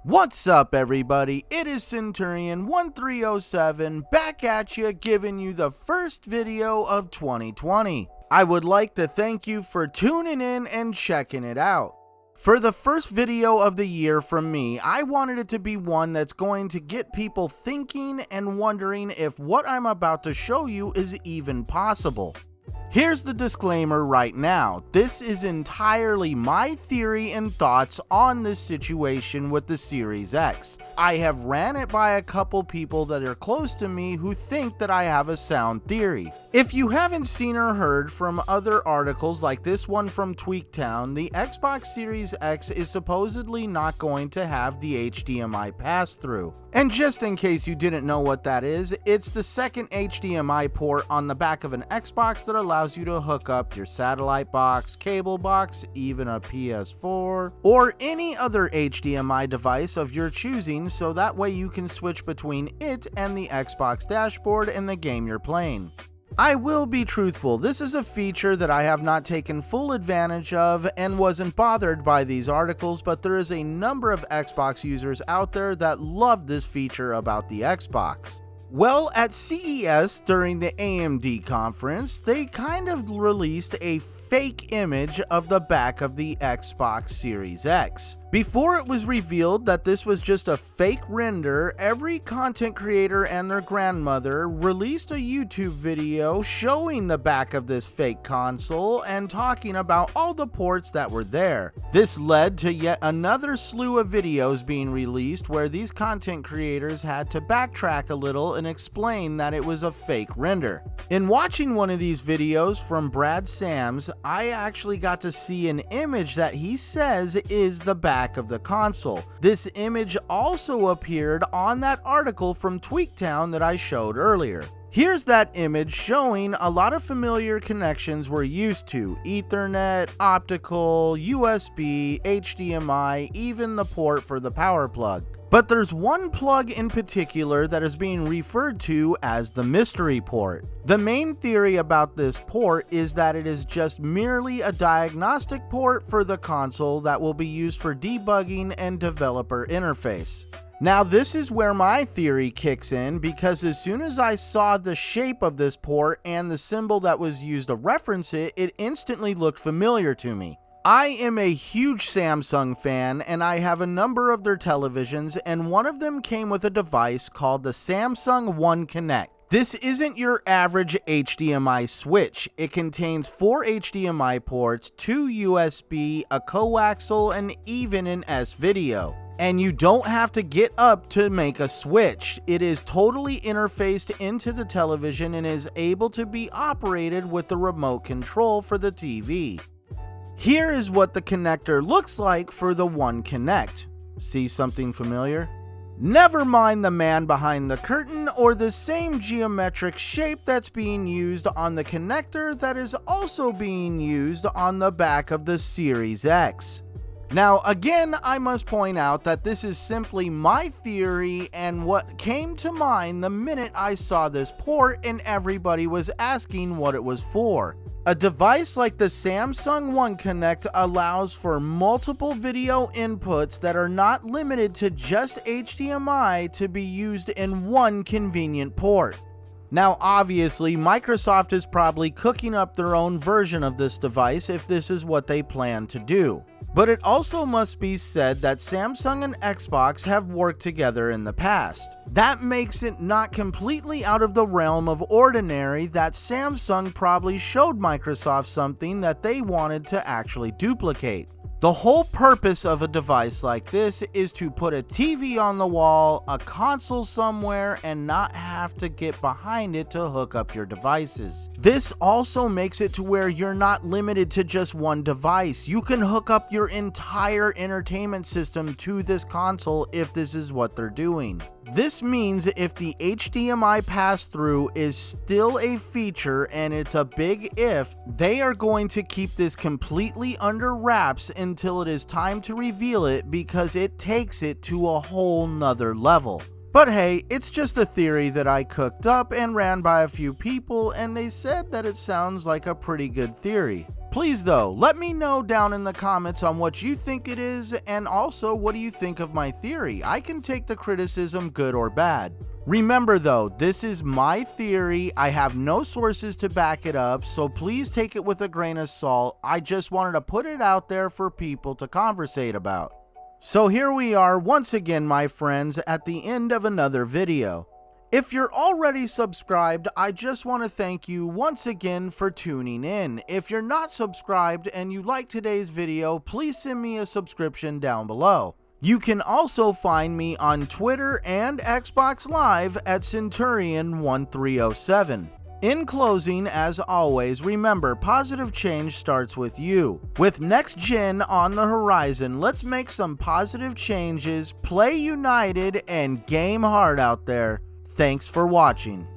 What's up, everybody? It is Centurion1307 back at you, giving you the first video of 2020. I would like to thank you for tuning in and checking it out. For the first video of the year from me, I wanted it to be one that's going to get people thinking and wondering if what I'm about to show you is even possible. Here's the disclaimer right now. This is entirely my theory and thoughts on this situation with the Series X. I have ran it by a couple people that are close to me who think that I have a sound theory. If you haven't seen or heard from other articles like this one from Tweaktown, the Xbox Series X is supposedly not going to have the HDMI pass-through. And just in case you didn't know what that is, it's the second HDMI port on the back of an Xbox that allows you to hook up your satellite box, cable box, even a PS4, or any other HDMI device of your choosing, so that way you can switch between it and the Xbox dashboard and the game you're playing. I will be truthful, this is a feature that I have not taken full advantage of and wasn't bothered by these articles, but there is a number of Xbox users out there that love this feature about the Xbox. Well, at CES during the AMD conference, they kind of released a fake image of the back of the Xbox Series X. Before it was revealed that this was just a fake render, every content creator and their grandmother released a YouTube video showing the back of this fake console and talking about all the ports that were there. This led to yet another slew of videos being released where these content creators had to backtrack a little and explain that it was a fake render. In watching one of these videos from Brad Sams, I actually got to see an image that he says is the back of the console. This image also appeared on that article from Tweaktown that I showed earlier. Here's that image showing a lot of familiar connections we're used to: Ethernet, optical, USB, HDMI, even the port for the power plug. But there's one plug in particular that is being referred to as the mystery port. The main theory about this port is that it is just merely a diagnostic port for the console that will be used for debugging and developer interface. Now this is where my theory kicks in, because as soon as I saw the shape of this port and the symbol that was used to reference it, it instantly looked familiar to me. I am a huge Samsung fan and I have a number of their televisions, and one of them came with a device called the Samsung One Connect. This isn't your average HDMI switch. It contains 4 HDMI ports, 2 USB, a coaxial, and even an S-video. And you don't have to get up to make a switch. It is totally interfaced into the television and is able to be operated with the remote control for the TV. Here is what the connector looks like for the One Connect. See something familiar? Never mind the man behind the curtain or the same geometric shape that's being used on the connector that is also being used on the back of the Series X. Now again, I must point out that this is simply my theory and what came to mind the minute I saw this port and everybody was asking what it was for. A device like the Samsung One Connect allows for multiple video inputs that are not limited to just HDMI to be used in one convenient port. Now obviously, Microsoft is probably cooking up their own version of this device if this is what they plan to do. But it also must be said that Samsung and Xbox have worked together in the past. That makes it not completely out of the realm of ordinary that Samsung probably showed Microsoft something that they wanted to actually duplicate. The whole purpose of a device like this is to put a TV on the wall, a console somewhere, and not have to get behind it to hook up your devices. This also makes it to where you're not limited to just one device. You can hook up your entire entertainment system to this console if this is what they're doing. This means if the HDMI pass-through is still a feature, and it's a big if, they are going to keep this completely under wraps until it is time to reveal it, because it takes it to a whole nother level. But hey, it's just a theory that I cooked up and ran by a few people, and they said that it sounds like a pretty good theory. Please though, let me know down in the comments on what you think it is, and also what do you think of my theory. I can take the criticism good or bad. Remember though, this is my theory, I have no sources to back it up, so please take it with a grain of salt. I just wanted to put it out there for people to conversate about. So here we are once again, my friends, at the end of another video. If you're already subscribed, I just want to thank you once again for tuning in. If you're not subscribed and you like today's video, please send me a subscription down below. You can also find me on Twitter and Xbox Live at Centurion1307. In closing, as always, remember, positive change starts with you. With next gen on the horizon, let's make some positive changes, play united, and game hard out there. Thanks for watching.